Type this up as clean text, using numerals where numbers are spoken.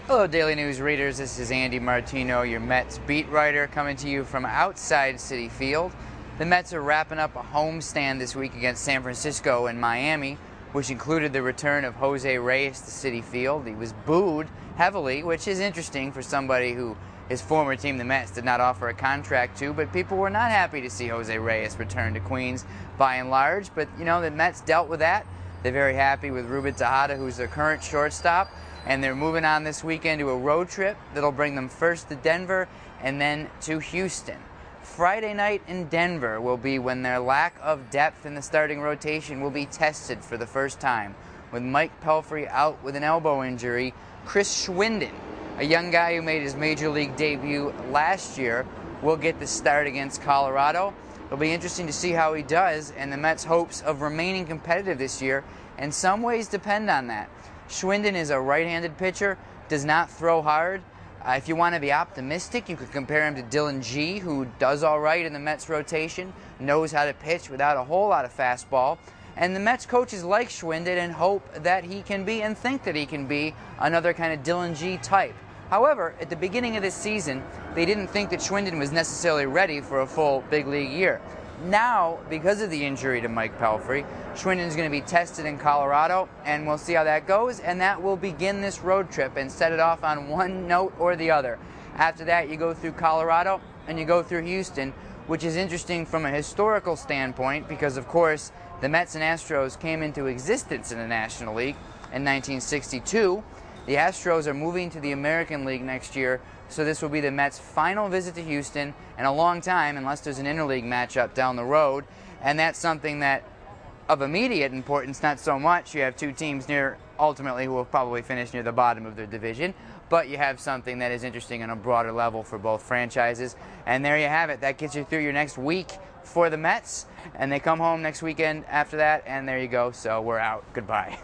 Hello, Daily News readers. This is Andy Martino, your Mets beat writer, coming to you from outside Citi Field. The Mets are wrapping up a homestand this week against San Francisco and Miami, which included the return of Jose Reyes to Citi Field. He was booed heavily, which is interesting for somebody who his former team, the Mets, did not offer a contract to, but people were not happy to see Jose Reyes return to Queens by and large. But, the Mets dealt with that. They're very happy with Ruben Tejada, who's their current shortstop. And they're moving on this weekend to a road trip that'll bring them first to Denver and then to Houston. Friday night in Denver will be when their lack of depth in the starting rotation will be tested for the first time. With Mike Pelfrey out with an elbow injury, Chris Schwinden, a young guy who made his major league debut last year, will get the start against Colorado. It'll be interesting to see how he does, and the Mets' hopes of remaining competitive this year in some ways depend on that. Schwinden is a right-handed pitcher, does not throw hard. If you want to be optimistic, you could compare him to Dylan Gee, who does all right in the Mets rotation, knows how to pitch without a whole lot of fastball. And the Mets coaches like Schwinden and hope that he can be, and think that he can be, another kind of Dylan Gee type. However, at the beginning of this season, they didn't think that Schwinden was necessarily ready for a full big league year. Now, because of the injury to Mike Pelfrey, Schwinden's going to be tested in Colorado, and we'll see how that goes, and that will begin this road trip and set it off on one note or the other. After that, you go through Colorado and you go through Houston, which is interesting from a historical standpoint because, of course, the Mets and Astros came into existence in the National League in 1962. The Astros are moving to the American League next year, so this will be the Mets' final visit to Houston in a long time, unless there's an interleague matchup down the road. And that's something that, of immediate importance, not so much. You have two teams ultimately who will probably finish near the bottom of their division, but you have something that is interesting on a broader level for both franchises. And there you have it. That gets you through your next week for the Mets, and they come home next weekend after that, and there you go. So we're out. Goodbye.